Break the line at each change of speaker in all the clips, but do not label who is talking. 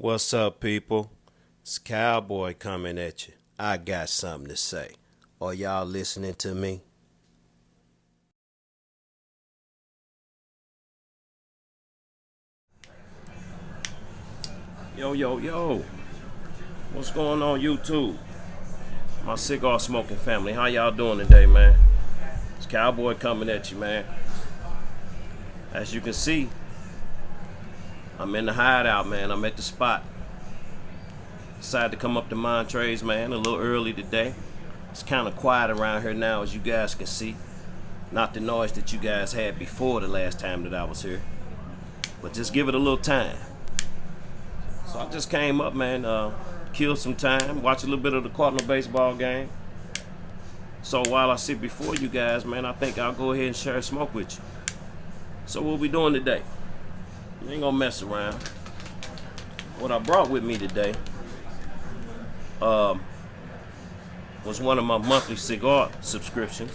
What's up, people? It's Cowboy coming at you. I got something to say. Are y'all listening to me? Yo, yo, yo. What's going on, YouTube? My cigar smoking family. How y'all doing today, man? It's Cowboy coming at you, man. As you can see, I'm in the hideout, man. I'm at the spot. Decided to come up to Montrez, man, a little early today. It's kind of quiet around here now, as you guys can see. Not the noise that you guys had before the last time that I was here. But just give it a little time. So I just came up, man, kill some time, watch a little bit of the Cardinal baseball game. So while I sit before you guys, man, I think I'll go ahead and share a smoke with you. So what we doing today? We ain't gonna mess around. What I brought with me today was one of my monthly cigar subscriptions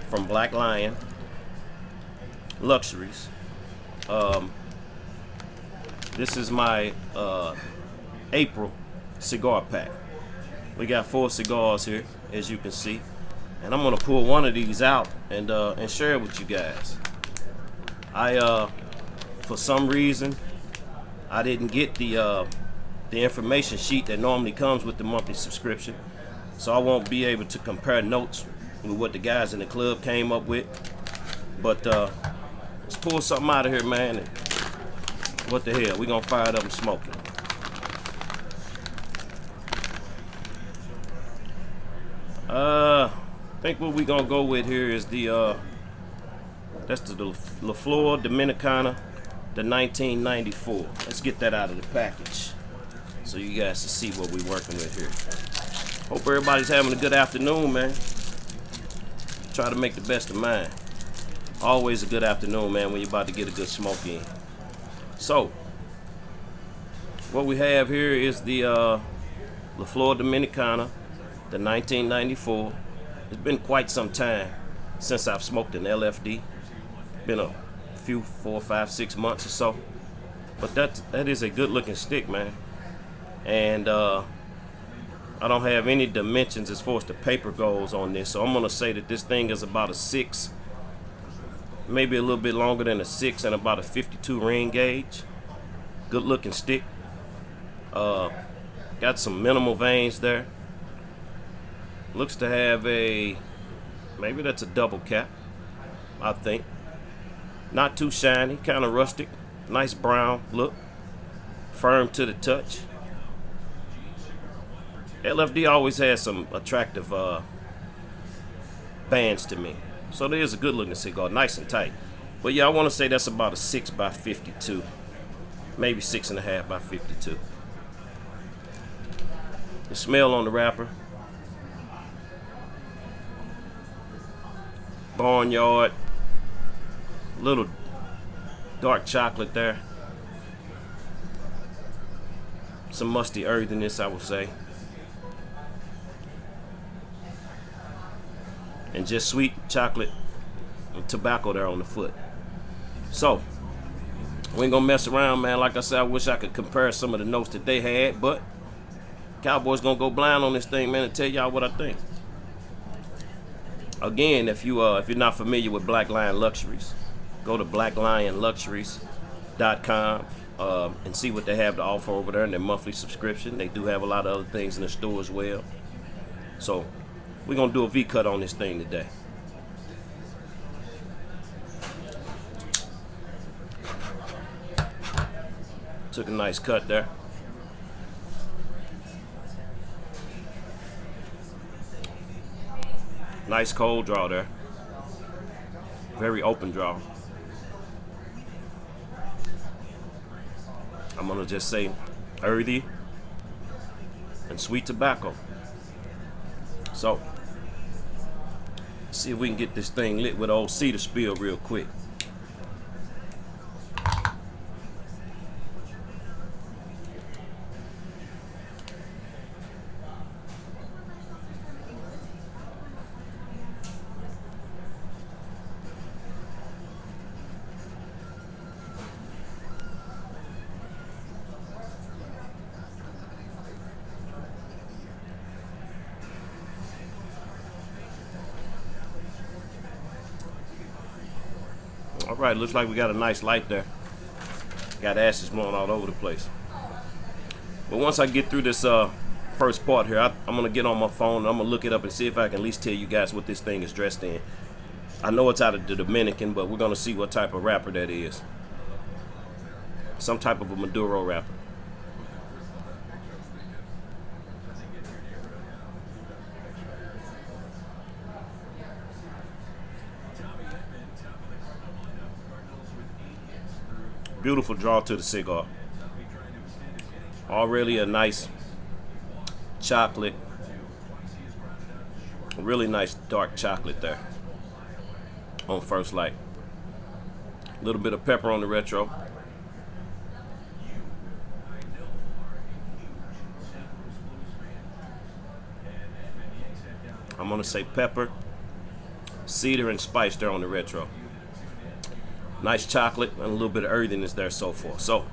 from Black Lion Luxuries. This is my April cigar pack. We got 4 cigars here, as you can see, and I'm gonna pull one of these out and share it with you guys. For some reason, I didn't get the information sheet that normally comes with the monthly subscription, so I won't be able to compare notes with what the guys in the club came up with. But let's pull something out of here, man. And what the hell? We gonna fire it up and smoke it. I think what we gonna go with here is that's the Flor Dominicana, the 1994. Let's get that out of the package so you guys can see what we're working with here. Hope everybody's having a good afternoon, man. Try to make the best of mine. Always a good afternoon, man, when you're about to get a good smoke in. So, what we have here is the Flor Dominicana, the 1994. It's been quite some time since I've smoked an LFD. Been a few, 4, 5, 6 months or so. But that is a good looking stick, man. And I don't have any dimensions as far as the paper goes on this, so I'm gonna say that this thing is about a 6, maybe a little bit longer than a 6, and about a 52 ring gauge. Good looking stick. Got some minimal veins there. Looks to have maybe that's a double cap, I think. Not too shiny, kind of rustic, nice brown look, firm to the touch. LFD always has some attractive bands to me, so there's a good looking cigar, nice and tight. But yeah, I want to say that's about a 6 by 52, maybe 6.5 by 52. The smell on the wrapper, barnyard, little dark chocolate there, some musty earthiness, I would say, and just sweet chocolate and tobacco there on the foot. So we ain't gonna mess around, man. Like I said, I wish I could compare some of the notes that they had, but Cowboy's gonna go blind on this thing, man, and tell y'all what I think. Again, if you're not familiar with Black Lion Luxuries, go to blacklionluxuries.com and see what they have to offer over there in their monthly subscription. They do have a lot of other things in the store as well. So we're gonna do a V-cut on this thing today. Took a nice cut there. Nice cold draw there. Very open draw. I'm gonna just say earthy and sweet tobacco. So, see if we can get this thing lit with old cedar spill real quick. All right, looks like we got a nice light there. Got ashes blowing all over the place. But once I get through this first part here, I'm gonna get on my phone and I'm gonna look it up and see if I can at least tell you guys what this thing is dressed in. I know it's out of the Dominican, but we're gonna see what type of wrapper that is. Some type of a Maduro wrapper. Beautiful draw to the cigar. Already a nice chocolate, a really nice dark chocolate there on first light. A little bit of pepper on the retro. I'm gonna say pepper, cedar, and spice there on the retro. Nice chocolate and a little bit of earthiness there so far. So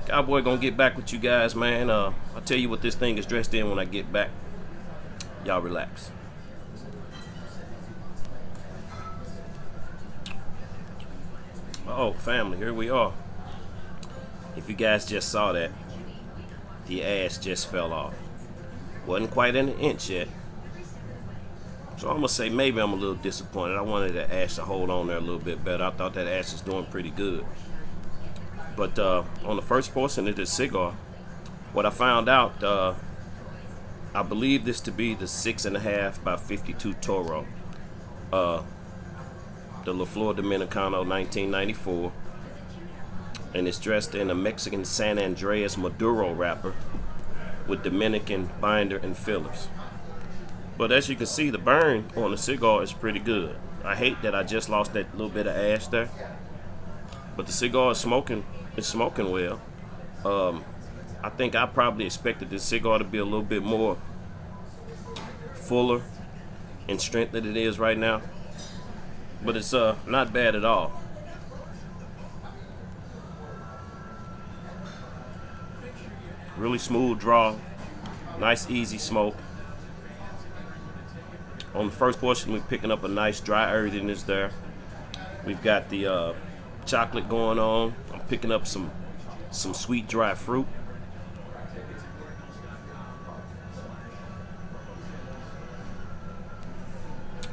Cowboy gonna get back with you guys, man. I'll tell you what this thing is dressed in when I get back. Y'all relax. Oh, family, here we are. If you guys just saw that, the ash just fell off. Wasn't quite an inch yet. So I'm gonna say maybe I'm a little disappointed. I wanted the ash to hold on there a little bit better. I thought that ash was doing pretty good. But on the first portion of this cigar, what I found out, I believe this to be the 6.5 by 52 Toro, the Flor Dominicana 1994, and it's dressed in a Mexican San Andreas Maduro wrapper with Dominican binder and fillers. But as you can see, the burn on the cigar is pretty good. I hate that I just lost that little bit of ash there, but the cigar is smoking. It's smoking well. I think I probably expected this cigar to be a little bit more fuller in strength than it is right now, but it's not bad at all. Really smooth draw, nice easy smoke. On the first portion, we're picking up a nice dry earthiness there. We've got the chocolate going on. I'm picking up some sweet dry fruit.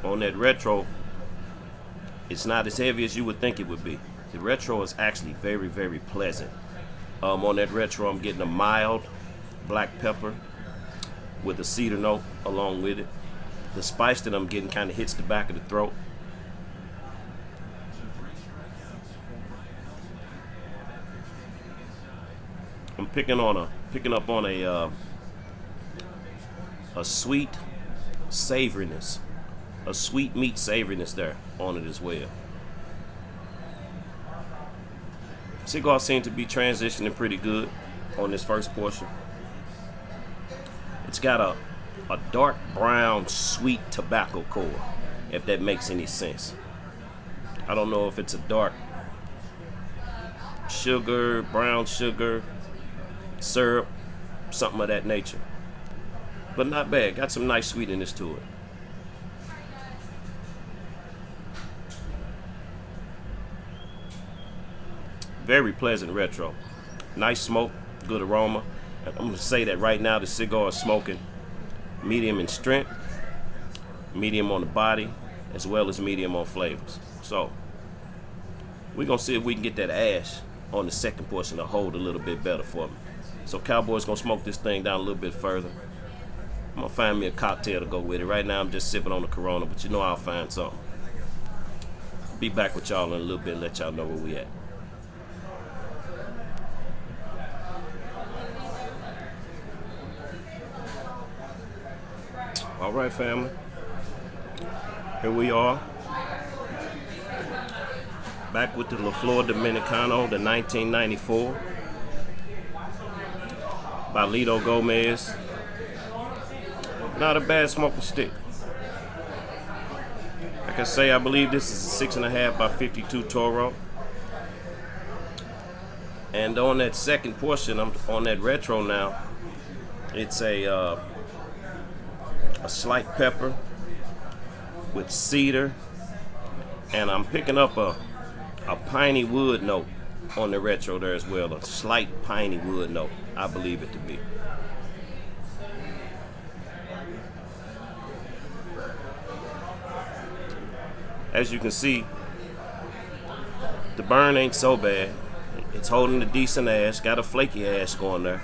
On that retro, it's not as heavy as you would think it would be. The retro is actually very, very pleasant. On that retro, I'm getting a mild black pepper with a cedar note along with it. The spice that I'm getting kind of hits the back of the throat. I'm picking up on a sweet savoriness, a sweet meat savoriness there on it as well. Cigar seems to be transitioning pretty good on this first portion. It's got a dark brown sweet tobacco core, if that makes any sense. I don't know if it's a dark sugar, brown sugar, syrup, something of that nature, but not bad. Got some nice sweetness to it. Very pleasant retro. Nice smoke, good aroma. I'm gonna say that right now the cigar is smoking medium in strength, medium on the body, as well as medium on flavors. So we're gonna see if we can get that ash on the second portion to hold a little bit better for me. So Cowboy's gonna smoke this thing down a little bit further. I'm gonna find me a cocktail to go with it. Right now I'm just sipping on the Corona, but you know I'll find something. Be back with y'all in a little bit and let y'all know where we at. All right, family. Here we are. Back with the Flor Dominicana, the 1994 by Lito Gomez. Not a bad smoking stick. Like I say, I believe this is a 6.5 by 52 Toro. And on that second portion, I'm on that retro now. It's a slight pepper with cedar, and I'm picking up a a piney wood note on the retro there as well. A slight piney wood note, I believe it to be. As you can see, the burn ain't so bad. It's holding a decent ash. Got a flaky ash going there.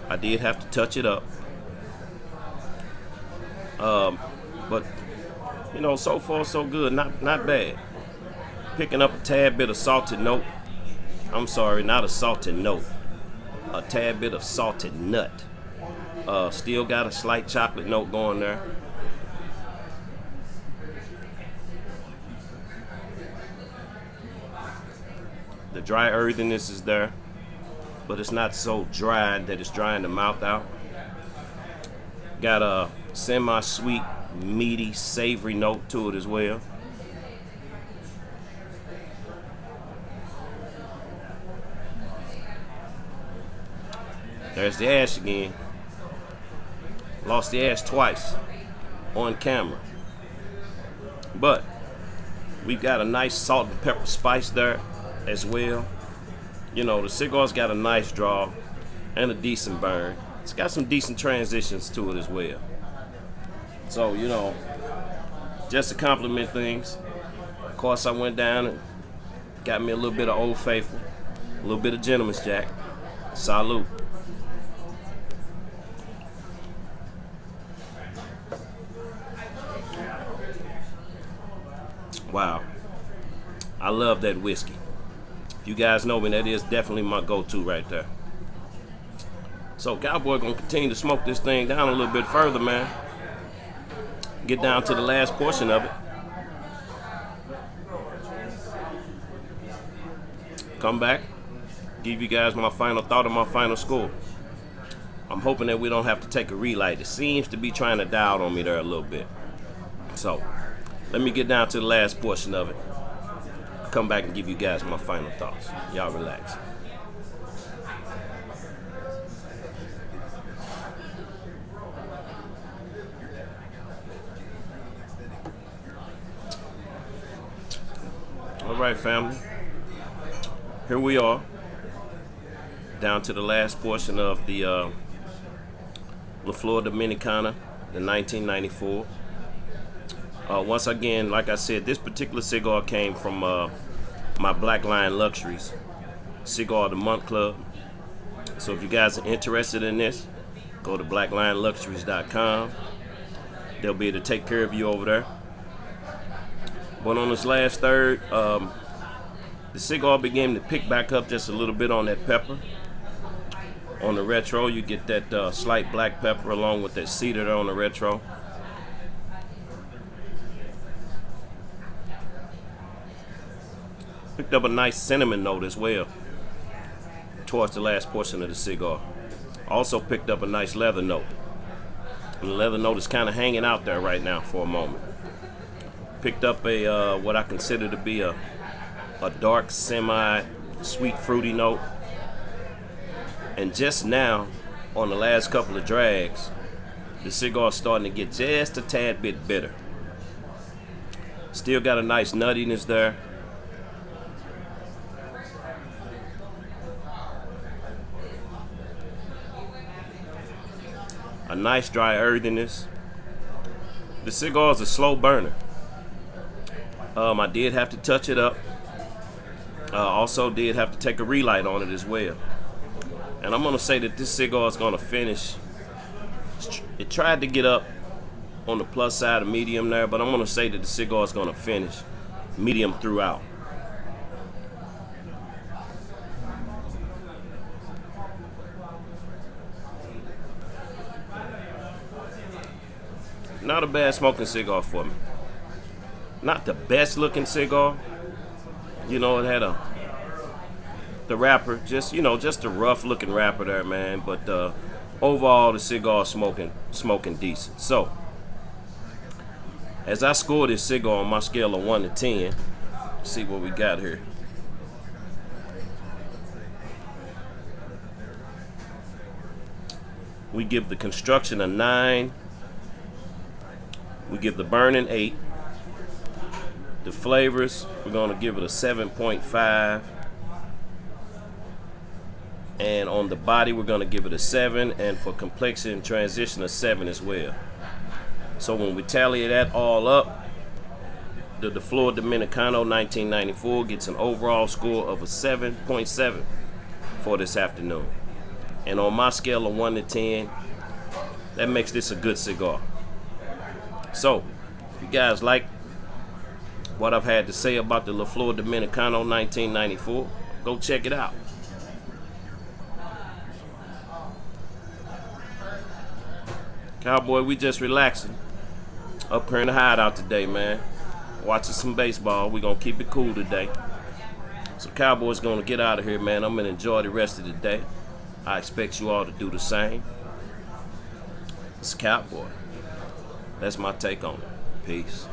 I did have to touch it up. But you know, so far so good. Not bad. Picking up a tad bit of salted note. I'm sorry, not a salted note. A tad bit of salted nut. Still got a slight chocolate note going there. The dry earthiness is there, but it's not so dry that it's drying the mouth out. Got a semi-sweet, meaty, savory note to it as well. There's the ash again. Lost the ash twice on camera. But we've got a nice salt and pepper spice there as well. You know, the cigar's got a nice draw and a decent burn. It's got some decent transitions to it as well. So, you know, just to compliment things, of course I went down and got me a little bit of Old Faithful, a little bit of Gentleman's Jack. Salute. Wow, I love that whiskey. You guys know me, that is definitely my go-to right there. So Cowboy gonna continue to smoke this thing down a little bit further, man. Get down to the last portion of it. Come back, give you guys my final thought and my final score. I'm hoping that we don't have to take a relight. It seems to be trying to die out on me there a little bit. So let me get down to the last portion of it. Come back and give you guys my final thoughts. Y'all relax. All right, family. Here we are, down to the last portion of the Flor Dominicana, the 1994. Once again, like I said, this particular cigar came from my Black Lion Luxuries Cigar of the Month Club. So if you guys are interested in this, go to blacklionluxuries.com. They'll be able to take care of you over there. But on this last third, the cigar began to pick back up just a little bit on that pepper. On the retro, you get that slight black pepper along with that cedar there on the retro. Picked up a nice cinnamon note as well towards the last portion of the cigar. Also picked up a nice leather note. And the leather note is kind of hanging out there right now for a moment. Picked up a what I consider to be a dark semi-sweet fruity note. And just now, on the last couple of drags, the cigar's starting to get just a tad bit bitter. Still got a nice nuttiness there. A nice dry earthiness. The cigar is a slow burner. I did have to touch it up. Also did have to take a relight on it as well. And I'm going to say that this cigar is going to finish. It tried to get up on the plus side of medium there, but I'm going to say that the cigar is going to finish medium throughout. Not a bad smoking cigar for me. Not the best looking cigar. You know, it had the wrapper, just a rough looking wrapper there, man. But overall, the cigar smoking decent. So, as I score this cigar on my scale of 1 to 10, see what we got here. We give the construction a 9. We give the burn an 8. The flavors, we're gonna give it a 7.5. And on the body, we're gonna give it a 7, and for complexion and transition, a 7 as well. So when we tally that all up, the Flor Dominicana 1994 gets an overall score of a 7.7 for this afternoon. And on my scale of 1 to 10, that makes this a good cigar. So, if you guys like what I've had to say about the Flor Dominicana 1994, go check it out. Cowboy, we just relaxing up here in the hideout today, man. Watching some baseball. We're going to keep it cool today. So Cowboy's going to get out of here, man. I'm going to enjoy the rest of the day. I expect you all to do the same. It's Cowboy. That's my take on it. Peace.